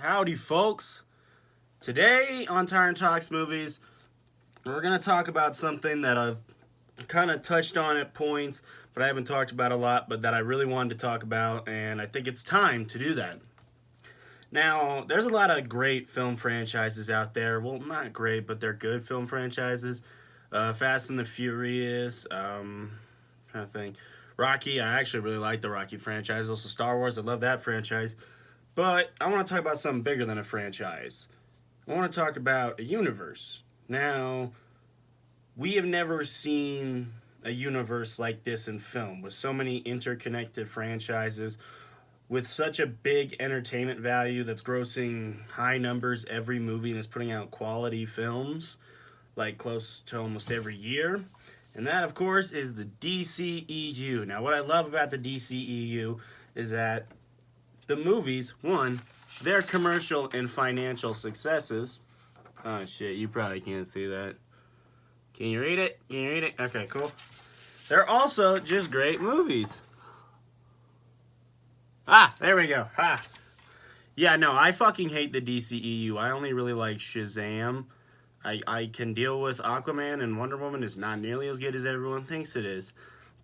Howdy, folks. Today on Tyrin Talks Movies, we're going to talk about something that I've kind of touched on at points, but I haven't talked about a lot, but that I really wanted to talk about, and I think it's time to do that. Now, there's a lot of great film franchises out there. Well, not great, but they're good film franchises. Fast and the Furious, trying to think. Rocky, I actually really like the Rocky franchise. Also, Star Wars, I love that franchise. But I want to talk about something bigger than a franchise. I want to talk about a universe. Now, we have never seen a universe like this in film, with so many interconnected franchises, with such a big entertainment value that's grossing high numbers every movie and is putting out quality films, like close to almost every year. And that, of course, is the DCEU. Now, what I love about the DCEU is that the movies, one, their commercial and financial successes. Oh shit, you probably can't see that. Can you read it? Can you read it? Okay, cool. They're also just great movies. Ah, there we go. Ah. Yeah, no, I fucking hate the DCEU. I only really like Shazam. I can deal with Aquaman, and Wonder Woman is not nearly as good as everyone thinks it is.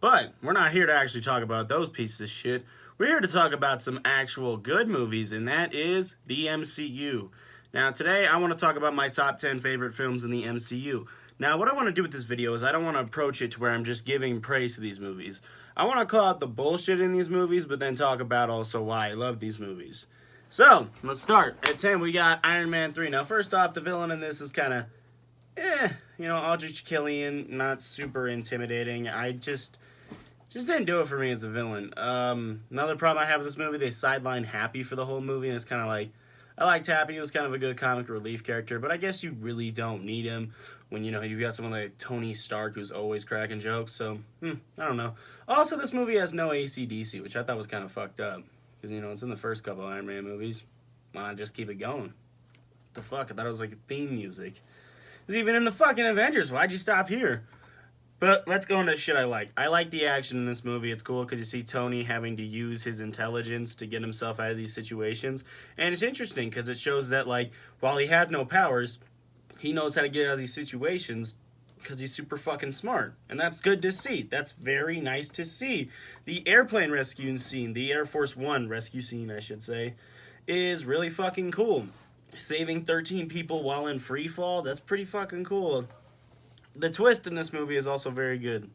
But we're not here to actually talk about those pieces of shit. We're here to talk about some actual good movies, and that is the MCU. Now, today I want to talk about my top 10 favorite films in the MCU. Now, what I want to do with this video is I don't want to approach it to where I'm just giving praise to these movies. I want to call out the bullshit in these movies, but then talk about also why I love these movies. So, let's start. At 10, we got Iron Man 3. Now, first off, the villain in this is kind of, Aldrich Killian, not super intimidating. I just didn't do it for me as a villain. Another problem I have with this movie, they sideline Happy for the whole movie, and it's kind of like, I liked Happy, he was kind of a good comic relief character, but I guess you really don't need him when, you've got someone like Tony Stark who's always cracking jokes, so, I don't know. Also, this movie has no AC/DC, which I thought was kind of fucked up, because, it's in the first couple Iron Man movies. Why not just keep it going? What the fuck? I thought it was like theme music. It's even in the fucking Avengers. Why'd you stop here? But let's go into shit I like. I like the action in this movie. It's cool because you see Tony having to use his intelligence to get himself out of these situations. And it's interesting because it shows that, while he has no powers, he knows how to get out of these situations because he's super fucking smart. And that's good to see. That's very nice to see. The airplane rescue scene, the Air Force One rescue scene, I should say, is really fucking cool. Saving 13 people while in free fall, that's pretty fucking cool. The twist in this movie is also very good.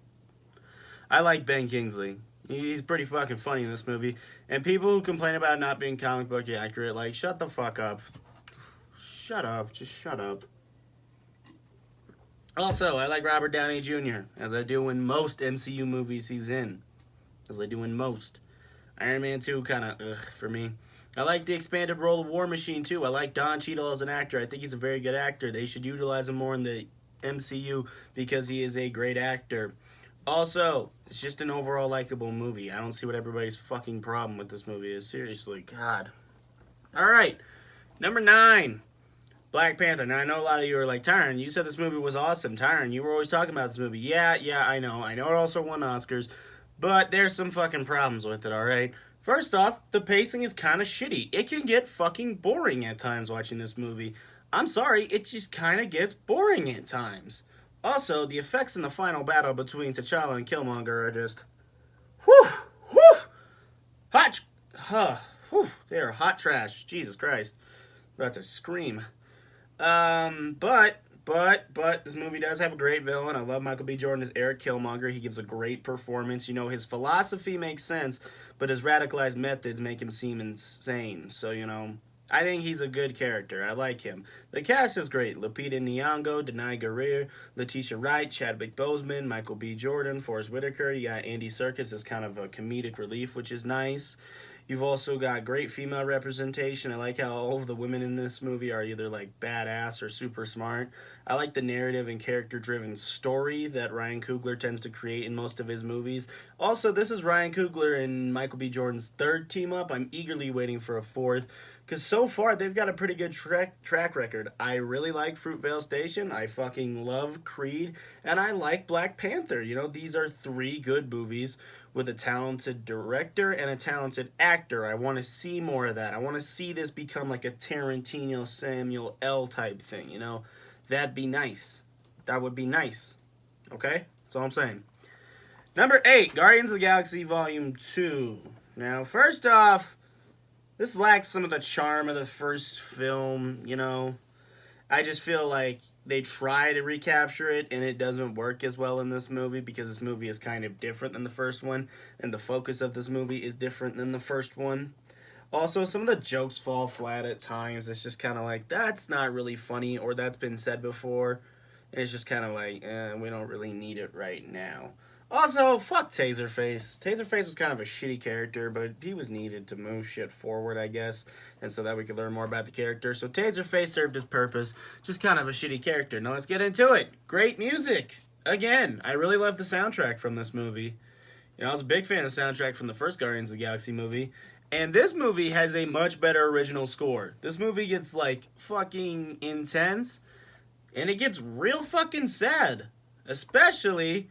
I like Ben Kingsley. He's pretty fucking funny in this movie. And people who complain about not being comic book accurate, shut the fuck up. Shut up. Just shut up. Also, I like Robert Downey Jr., as I do in most MCU movies he's in. As I do in most. Iron Man 2 kind of, ugh, for me. I like the expanded role of War Machine, too. I like Don Cheadle as an actor. I think he's a very good actor. They should utilize him more in the MCU because he is a great actor. Also, it's just an overall likable movie. I don't see what everybody's fucking problem with this movie is. Seriously, God. Alright, number 9, Black Panther. Now, I know a lot of you are like, Tyron, you said this movie was awesome. Tyron, you were always talking about this movie. Yeah, I know. I know it also won Oscars, but there's some fucking problems with it, alright? First off, the pacing is kind of shitty. It can get fucking boring at times watching this movie. I'm sorry, it just kind of gets boring at times. Also, the effects in the final battle between T'Challa and Killmonger are just, they are hot trash. Jesus Christ. I'm about to scream. But this movie does have a great villain. I love Michael B. Jordan as Eric Killmonger. He gives a great performance. His philosophy makes sense, but his radicalized methods make him seem insane. So, I think he's a good character. I like him. The cast is great. Lupita Nyong'o, Denai Guerrero, Letitia Wright, Chadwick Boseman, Michael B. Jordan, Forrest Whitaker. You got Andy Serkis as kind of a comedic relief, which is nice. You've also got great female representation. I like how all of the women in this movie are either badass or super smart. I like the narrative and character-driven story that Ryan Coogler tends to create in most of his movies. Also, this is Ryan Coogler and Michael B. Jordan's third team-up. I'm eagerly waiting for a fourth, because so far they've got a pretty good track record. I really like Fruitvale Station. I fucking love Creed. And I like Black Panther. These are 3 good movies with a talented director and a talented actor. I want to see more of that. I want to see this become like a Tarantino, Samuel L. type thing, you know? That'd be nice. That would be nice. Okay? That's all I'm saying. Number 8, Guardians of the Galaxy Volume 2. Now, first off, this lacks some of the charm of the first film, you know? I just feel like they try to recapture it, and it doesn't work as well in this movie because this movie is kind of different than the first one, and the focus of this movie is different than the first one. Also, some of the jokes fall flat at times. It's just kind of like, that's not really funny, or that's been said before. And it's just kind of like, we don't really need it right now. Also, fuck Taserface. Taserface was kind of a shitty character, but he was needed to move shit forward, I guess, and so that we could learn more about the character. So Taserface served his purpose. Just kind of a shitty character. Now let's get into it. Great music. Again, I really love the soundtrack from this movie. You know, I was a big fan of the soundtrack from the first Guardians of the Galaxy movie. And this movie has a much better original score. This movie gets, like, fucking intense. And it gets real fucking sad. Especially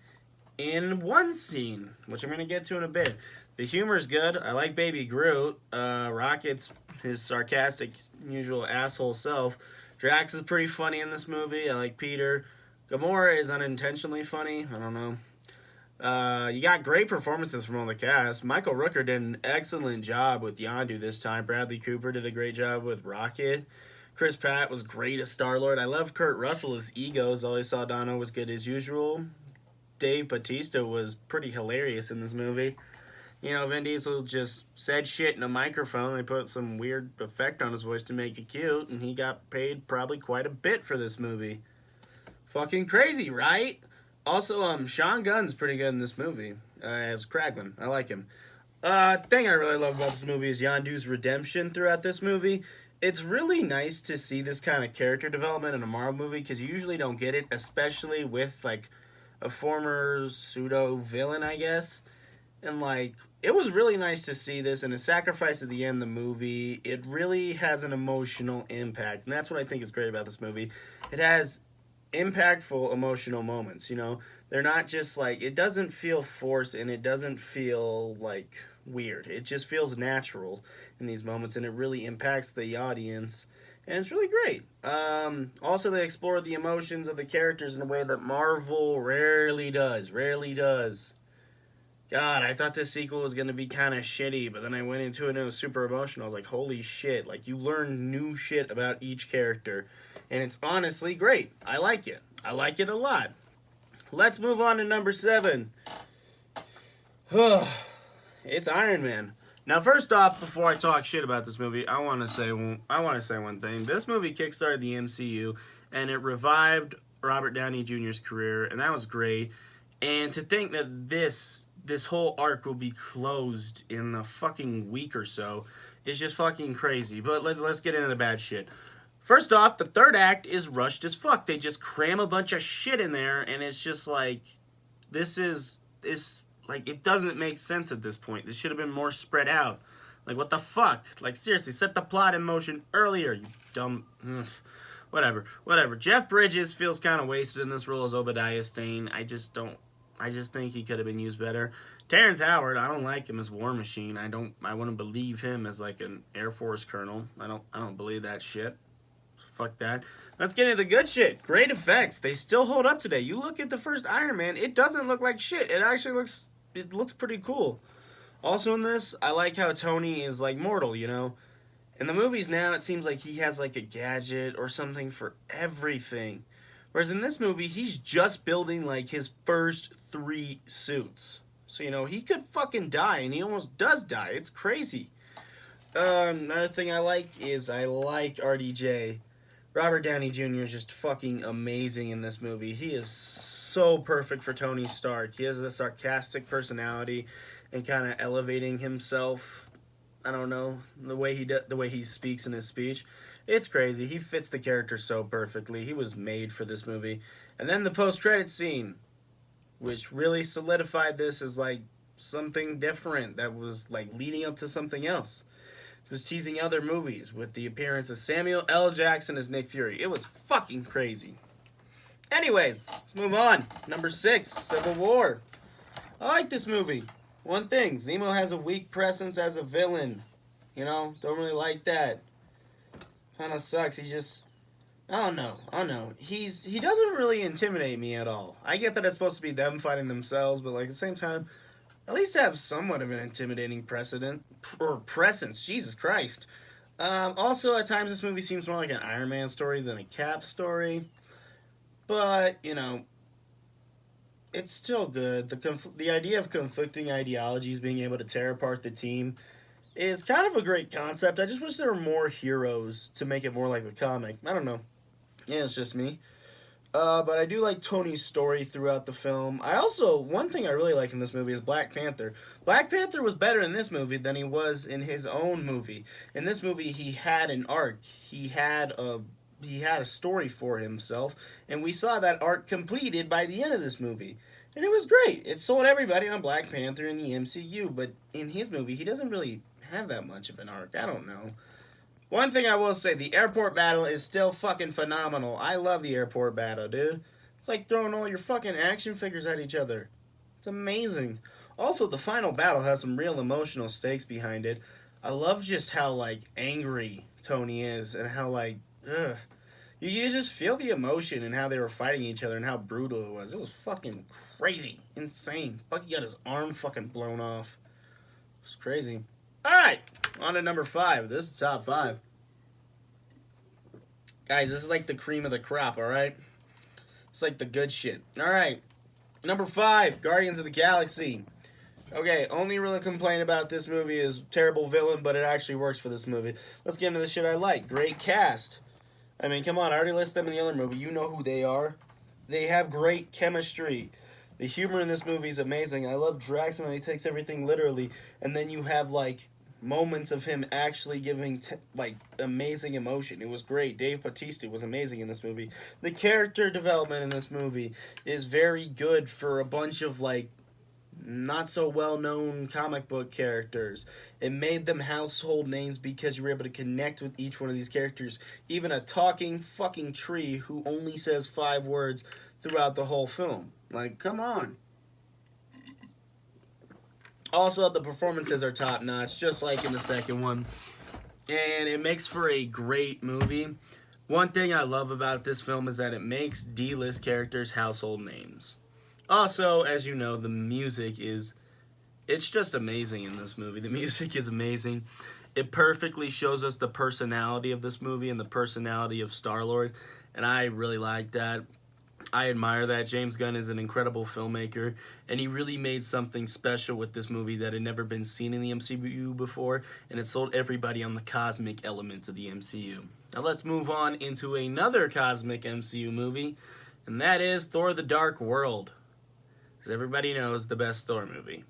in one scene, which I'm going to get to in a bit. The humor's good. I like Baby Groot. Rocket's his sarcastic, usual asshole self. Drax is pretty funny in this movie. I like Peter. Gamora is unintentionally funny. I don't know. You got great performances from all the cast. Michael Rooker did an excellent job with Yondu this time. Bradley Cooper did a great job with Rocket. Chris Pratt was great as Star-Lord. I love Kurt Russell as Ego. Zoe Saldana was good as usual. Dave Bautista was pretty hilarious in this movie. You know, Vin Diesel just said shit in a microphone. They put some weird effect on his voice to make it cute, and he got paid probably quite a bit for this movie. Fucking crazy, right? Also, Sean Gunn's pretty good in this movie as Kraglin. I like him. Thing I really love about this movie is Yondu's redemption throughout this movie. It's really nice to see this kind of character development in a Marvel movie because you usually don't get it, especially with, like, a former pseudo-villain, I guess. And, like, it was really nice to see this, and the sacrifice at the end of the movie, it really has an emotional impact. And that's what I think is great about this movie. It has impactful emotional moments, you know? They're not just, like, it doesn't feel forced, and it doesn't feel, like, weird. It just feels natural in these moments, and it really impacts the audience. And it's really great. Also, they explore the emotions of the characters in a way that Marvel rarely does. God, I thought this sequel was going to be kind of shitty, but then I went into it and it was super emotional. I was like, holy shit. Like, you learn new shit about each character. And it's honestly great. I like it. I like it a lot. Let's move on to number 7. It's Iron Man. Now, first off, before I talk shit about this movie, I want to say one thing. This movie kickstarted the MCU, and it revived Robert Downey Jr.'s career, and that was great. And to think that this whole arc will be closed in a fucking week or so is just fucking crazy. But let's get into the bad shit. First off, the third act is rushed as fuck. They just cram a bunch of shit in there, and it's just like, like, it doesn't make sense at this point. This should have been more spread out. Like, what the fuck? Like, seriously, set the plot in motion earlier, you dumb... Whatever. Jeff Bridges feels kind of wasted in this role as Obadiah Stane. I just think he could have been used better. Terrence Howard, I don't like him as War Machine. I wouldn't believe him as, like, an Air Force colonel. I don't believe that shit. Fuck that. Let's get into the good shit. Great effects. They still hold up today. You look at the first Iron Man, it doesn't look like shit. It actually looks pretty cool. Also in this, I like how Tony is, like, mortal, you know? In the movies now, it seems like he has, like, a gadget or something for everything. Whereas in this movie, he's just building, like, his first 3 suits. So, you know, he could fucking die, and he almost does die. It's crazy. Another thing I like is I like RDJ. Robert Downey Jr. is just fucking amazing in this movie. He is so perfect for Tony Stark. He has this sarcastic personality and kind of elevating himself. I don't know, the way he speaks in his speech. It's crazy. He fits the character so perfectly. He was made for this movie. And then the post-credit scene, which really solidified this as, like, something different that was, like, leading up to something else. It was teasing other movies with the appearance of Samuel L. Jackson as Nick Fury. It was fucking crazy. Anyways, let's move on. Number 6, Civil War. I like this movie. one thing, Zemo has a weak presence as a villain. You know, don't really like that. Kind of sucks. He just, I don't know. I don't know. He doesn't really intimidate me at all. I get that it's supposed to be them fighting themselves, but like at the same time, at least have somewhat of an intimidating precedent or presence. Jesus Christ. Also, at times this movie seems more like an Iron Man story than a Cap story, but you know, it's still good. The idea of conflicting ideologies being able to tear apart the team is kind of a great concept. I just wish there were more heroes to make it more like the comic. I don't know. Yeah, it's just me. But I do like Tony's story throughout the film. I also, one thing I really like in this movie is Black Panther. Black Panther was better in this movie than he was in his own movie. In this movie, he had an arc. He had a story for himself, and we saw that arc completed by the end of this movie. And it was great. It sold everybody on Black Panther in the MCU, but in his movie, he doesn't really have that much of an arc. I don't know. One thing I will say, the airport battle is still fucking phenomenal. I love the airport battle, dude. It's like throwing all your fucking action figures at each other. It's amazing. Also, the final battle has some real emotional stakes behind it. I love just how, like, angry Tony is and how, like, ugh. You just feel the emotion and how they were fighting each other and how brutal it was. It was fucking crazy. Insane. Bucky got his arm fucking blown off. It was crazy. Alright, on to number 5. This is top 5. Guys, this is like the cream of the crop, alright? It's like the good shit. Alright, number 5, Guardians of the Galaxy. Okay, only really complaint about this movie is terrible villain, but it actually works for this movie. Let's get into the shit I like. Great cast. I mean, come on, I already listed them in the other movie. You know who they are. They have great chemistry. The humor in this movie is amazing. I love Drax and how he takes everything literally. And then you have, like, moments of him actually giving, like, amazing emotion. It was great. Dave Bautista was amazing in this movie. The character development in this movie is very good for a bunch of, like, not so well-known comic book characters. It made them household names because you were able to connect with each one of these characters. Even a talking fucking tree who only says 5 words throughout the whole film. Like, come on. Also, the performances are top-notch, just like in the second one. And it makes for a great movie. One thing I love about this film is that it makes D-list characters household names. Also, as you know, the music it's just amazing in this movie. The music is amazing. It perfectly shows us the personality of this movie and the personality of Star-Lord, and I really like that. I admire that. James Gunn is an incredible filmmaker, and he really made something special with this movie that had never been seen in the MCU before, and it sold everybody on the cosmic elements of the MCU. Now let's move on into another cosmic MCU movie, and that is Thor: The Dark World. Because everybody knows the best Thor movie.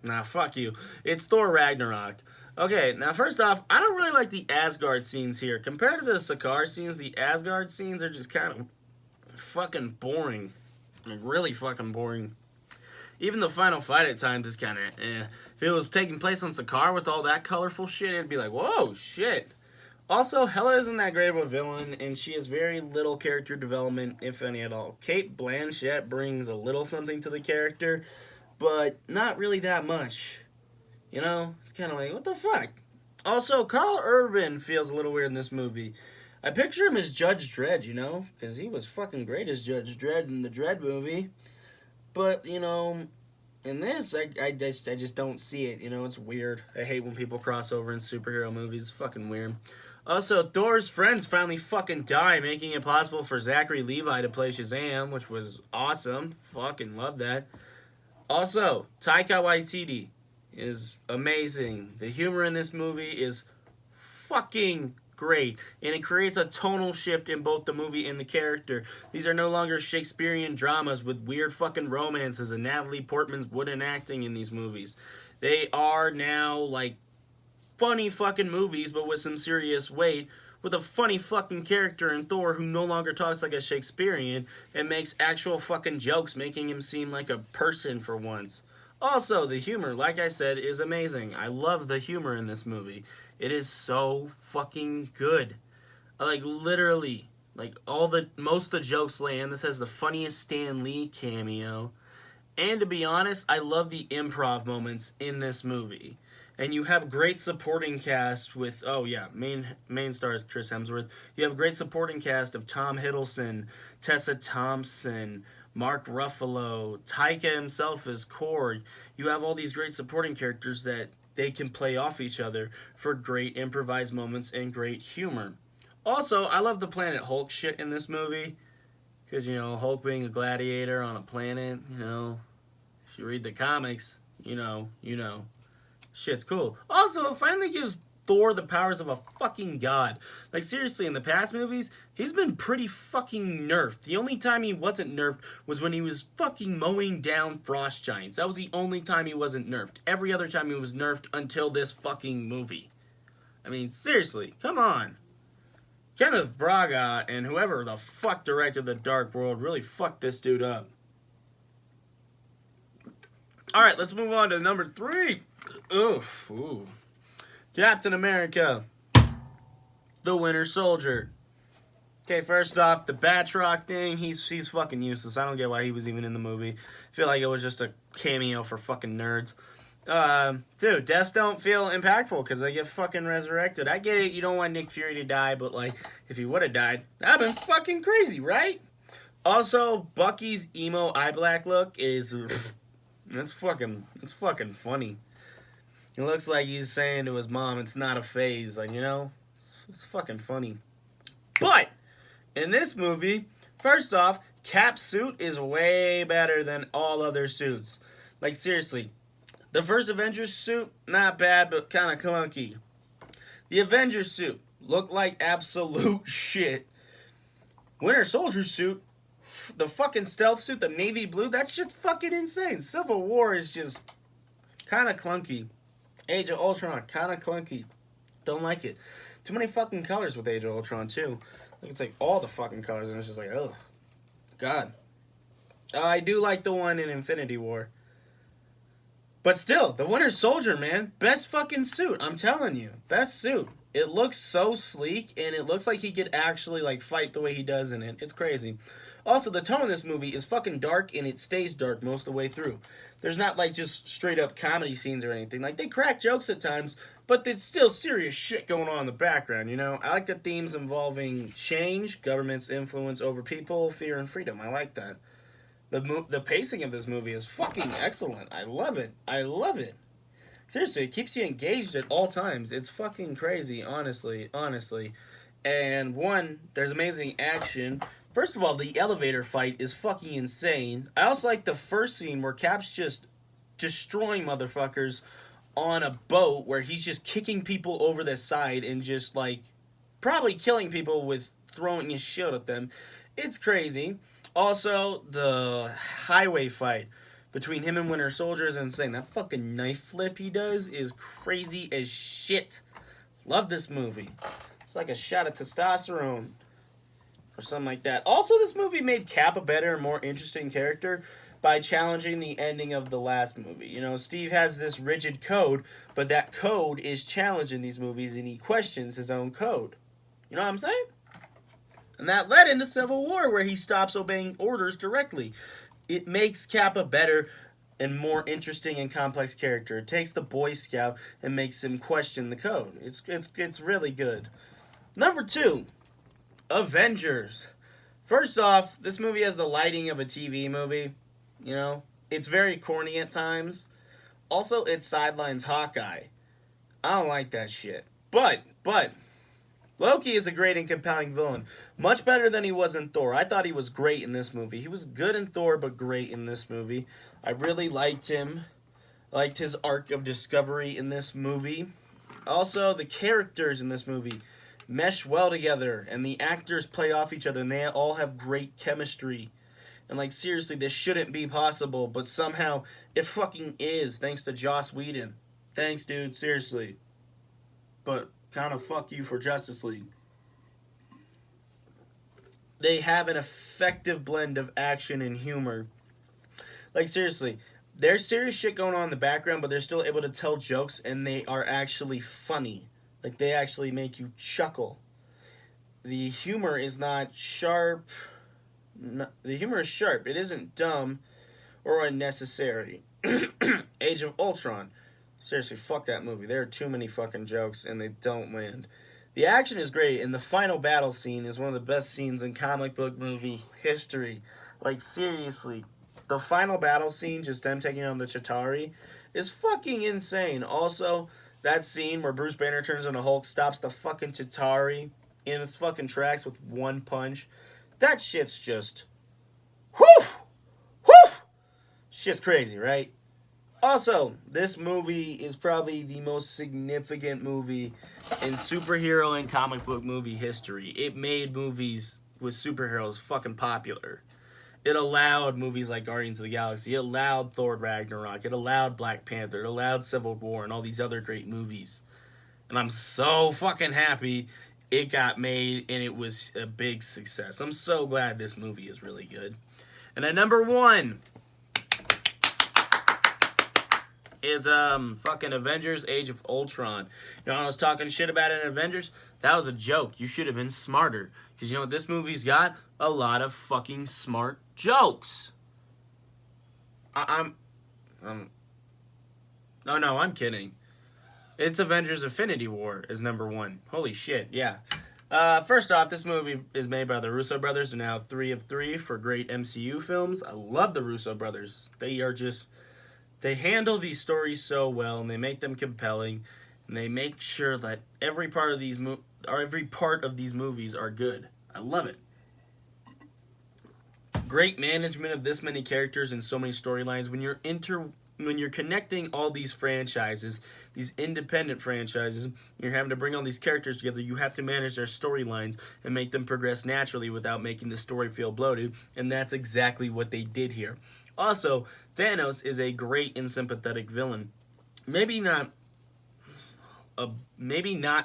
Nah, fuck you. It's Thor Ragnarok. Okay, now first off, I don't really like the Asgard scenes here. Compared to the Sakaar scenes, the Asgard scenes are just kind of fucking boring. Like, really fucking boring. Even the final fight at times is kind of eh. If it was taking place on Sakaar with all that colorful shit, it'd be like, whoa, shit. Also, Hela isn't that great of a villain, and she has very little character development, if any at all. Cate Blanchett brings a little something to the character, but not really that much. You know? It's kind of like, what the fuck? Also, Carl Urban feels a little weird in this movie. I picture him as Judge Dredd, you know? Because he was fucking great as Judge Dredd in the Dredd movie. But, you know, in this, I just don't see it. You know, it's weird. I hate when people cross over in superhero movies. It's fucking weird. Also, Thor's friends finally fucking die, making it possible for Zachary Levi to play Shazam, which was awesome. Fucking love that. Also, Taika Waititi is amazing. The humor in this movie is fucking great, and it creates a tonal shift in both the movie and the character. These are no longer Shakespearean dramas with weird fucking romances and Natalie Portman's wooden acting in these movies. They are now, like, funny fucking movies, but with some serious weight, with a funny fucking character in Thor who no longer talks like a Shakespearean and makes actual fucking jokes, making him seem like a person for once. Also, the humor, like I said, is amazing. I love the humor in this movie. It is so fucking good. Like, literally, Like, most of the jokes land. This has the funniest Stan Lee cameo. And to be honest, I love the improv moments in this movie. And you have great supporting cast with, main star is Chris Hemsworth. You have a great supporting cast of Tom Hiddleston, Tessa Thompson, Mark Ruffalo, Taika himself as Korg. You have all these great supporting characters that they can play off each other for great improvised moments and great humor. Also, I love the Planet Hulk shit in this movie. Because, Hulk being a gladiator on a planet, if you read the comics, you know. Shit's cool. Also, it finally gives Thor the powers of a fucking god. Like, seriously, in the past movies, he's been pretty fucking nerfed. The only time he wasn't nerfed was when he was fucking mowing down frost giants. That was the only time he wasn't nerfed. Every other time he was nerfed until this fucking movie. I mean, seriously, come on. Kenneth Branagh and whoever the fuck directed The Dark World really fucked this dude up. Alright, let's move on to number 3. Ooh. Captain America, the Winter Soldier. Okay, first off, the Batroc thing, he's fucking useless. I don't get why he was even in the movie. I feel like it was just a cameo for fucking nerds. Dude, deaths don't feel impactful because they get fucking resurrected. I get it, you don't want Nick Fury to die, but like, if he would have died, that'd been fucking crazy, right? Also, Bucky's emo eye black look is, it's fucking funny. It looks like he's saying to his mom, it's not a phase, like, it's fucking funny. But, in this movie, first off, Cap's suit is way better than all other suits. Like, seriously. The first Avengers suit, not bad, but kind of clunky. The Avengers suit looked like absolute shit. Winter Soldier suit, the fucking stealth suit, the navy blue, that's just fucking insane. Civil War is just kind of clunky. Age of Ultron, kind of clunky. Don't like it. Too many fucking colors with Age of Ultron, too. Like, it's like all the fucking colors, and it's just like, ugh. God. I do like the one in Infinity War. But still, the Winter Soldier, man, best fucking suit. I'm telling you, best suit. It looks so sleek, and it looks like he could actually, like, fight the way he does in it. It's crazy. Also, the tone of this movie is fucking dark, and it stays dark most of the way through. There's not, like, just straight-up comedy scenes or anything. Like, they crack jokes at times, but it's still serious shit going on in the background, I like the themes involving change, government's influence over people, fear, and freedom. I like that. The pacing of this movie is fucking excellent. I love it. Seriously, it keeps you engaged at all times. It's fucking crazy, honestly. And there's amazing action. First of all, the elevator fight is fucking insane. I also like the first scene where Cap's just destroying motherfuckers on a boat where he's just kicking people over the side and just, like, probably killing people with throwing his shield at them. It's crazy. Also, the highway fight between him and Winter Soldier is insane. That fucking knife flip he does is crazy as shit. Love this movie. It's like a shot of testosterone or something like that. Also, this movie made Cap a better and more interesting character by challenging the ending of the last movie. Steve has this rigid code, but that code is challenged in these movies, and he questions his own code. You know what I'm saying? And that led into Civil War, where he stops obeying orders directly. It makes Cap a better and more interesting and complex character. It takes the Boy Scout and makes him question the code. It's really good. Number 2, Avengers. First off, this movie has the lighting of a TV movie. It's very corny at times. Also, it sidelines Hawkeye. I don't like that shit. But Loki is a great and compelling villain. Much better than he was in Thor. I thought he was great in this movie. He was good in Thor, but great in this movie. I really liked him. I liked his arc of discovery in this movie. Also, the characters in this movie mesh well together, and the actors play off each other, and they all have great chemistry. And, like, seriously, this shouldn't be possible, but somehow it fucking is, thanks to Joss Whedon. Thanks, dude, seriously. But kind of fuck you for Justice League. They have an effective blend of action and humor. Like, seriously, there's serious shit going on in the background, but they're still able to tell jokes, and they are actually funny. Like, they actually make you chuckle. the humor is not sharp. The humor is sharp. It isn't dumb or unnecessary. Age of Ultron. Seriously, fuck that movie. There are too many fucking jokes and they don't land. The action is great, and the final battle scene is one of the best scenes in comic book movie history. Like, seriously, the final battle scene, just them taking on the Chitauri, is fucking insane. Also, that scene where Bruce Banner turns into Hulk, stops the fucking Chitauri in its fucking tracks with one punch. That shit's just... whew! Whew! Shit's crazy, right? Also, this movie is probably the most significant movie in superhero and comic book movie history. It made movies with superheroes fucking popular. It allowed movies like Guardians of the Galaxy. It allowed Thor Ragnarok. It allowed Black Panther. It allowed Civil War and all these other great movies. And I'm so fucking happy it got made and it was a big success. I'm so glad this movie is really good. And at number 1... is fucking Avengers Age of Ultron. You know, I was talking shit about it in Avengers. That was a joke. You should have been smarter. Because you know what this movie's got? A lot of fucking smart jokes. I'm kidding. It's Avengers Infinity War is number 1. Holy shit, yeah. First off, this movie is made by the Russo brothers. They're now 3 of 3 for great MCU films. I love the Russo brothers. They handle these stories so well, and they make them compelling, and they make sure that every part of these movies are good. I love it. Great management of this many characters and so many storylines. When you're connecting all these franchises, these independent franchises, you're having to bring all these characters together. You have to manage their storylines and make them progress naturally without making the story feel bloated, and that's exactly what they did here. Also, Thanos is a great and sympathetic villain. Maybe not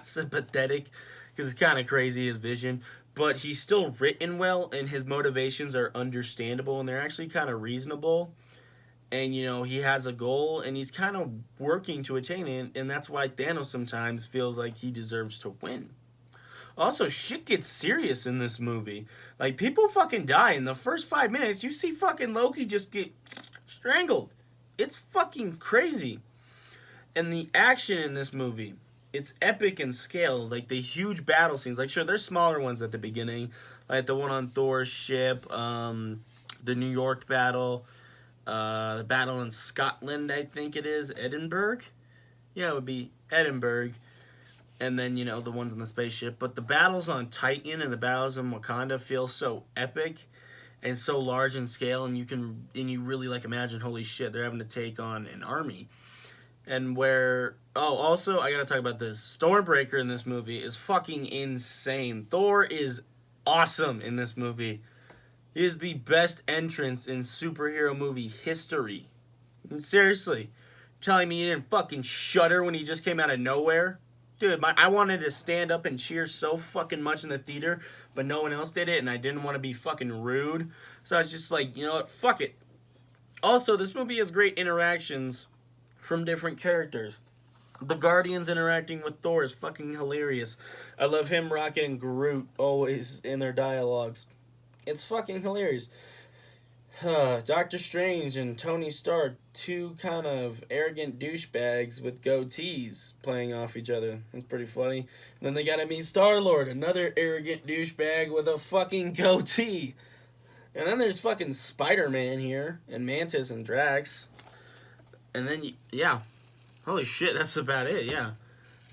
sympathetic, because it's kind of crazy, his vision, but he's still written well, and his motivations are understandable, and they're actually kind of reasonable. And, you know, he has a goal, and he's kind of working to attain it, and that's why Thanos sometimes feels like he deserves to win. Also, shit gets serious in this movie. Like, people fucking die. In the first 5 minutes, you see fucking Loki just get strangled. It's fucking crazy. And the action in this movie, it's epic in scale. Like, the huge battle scenes. Like, sure, there's smaller ones at the beginning. Like, the one on Thor's ship, the New York battle, the battle in Scotland, I think it is. Edinburgh? Yeah, it would be Edinburgh. And then, you know, the ones on the spaceship. But the battles on Titan and the battles in Wakanda feel so epic and so large in scale, and you really, like, imagine, holy shit, they're having to take on an army. And also, I gotta talk about this. Stormbreaker in this movie is fucking insane. Thor is awesome in this movie. He is the best entrance in superhero movie history. And seriously, telling me you didn't fucking shudder when he just came out of nowhere? Dude, I wanted to stand up and cheer so fucking much in the theater, but no one else did it, and I didn't want to be fucking rude. So I was just like, you know what, fuck it. Also, this movie has great interactions from different characters. The Guardians interacting with Thor is fucking hilarious. I love him, Rocket, and Groot always in their dialogues. It's fucking hilarious. Doctor Strange and Tony Stark, two kind of arrogant douchebags with goatees playing off each other. That's pretty funny. And then they gotta meet Star-Lord, another arrogant douchebag with a fucking goatee. And then there's fucking Spider-Man here, and Mantis and Drax. And then, yeah. Holy shit, that's about it, yeah.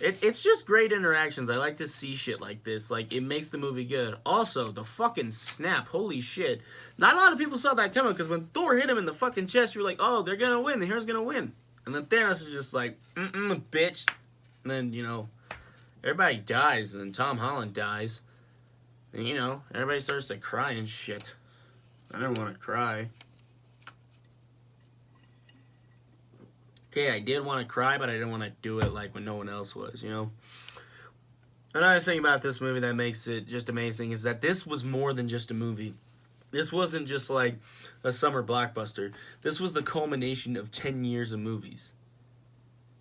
It's just great interactions. I like to see shit like this. Like, it makes the movie good. Also, the fucking snap. Holy shit. Not a lot of people saw that coming, because when Thor hit him in the fucking chest, you were like, oh, they're gonna win. The hero's gonna win. And then Thanos is just like, bitch. And then, you know, everybody dies, and then Tom Holland dies. And, you know, everybody starts to cry and shit. I don't want to cry. Okay, I did want to cry, but I didn't want to do it like when no one else was, you know? Another thing about this movie that makes it just amazing is that this was more than just a movie. This wasn't just like a summer blockbuster. This was the culmination of 10 years of movies.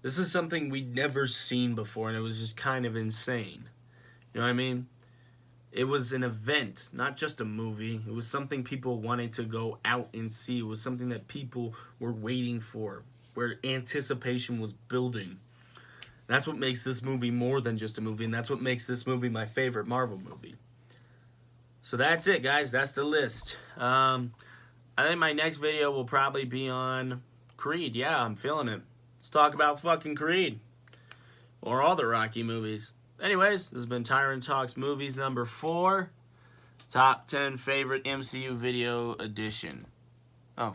This is something we'd never seen before, and it was just kind of insane. You know what I mean? It was an event, not just a movie. It was something people wanted to go out and see. It was something that people were waiting for, where anticipation was building. That's what makes this movie more than just a movie, and that's what makes this movie my favorite Marvel movie. So that's it, guys. That's the list. I think my next video will probably be on Creed. Yeah, I'm feeling it. Let's talk about fucking Creed. Or all the Rocky movies. Anyways, this has been Tyrin Talks Movies number 4. Top 10 favorite MCU video edition. Oh,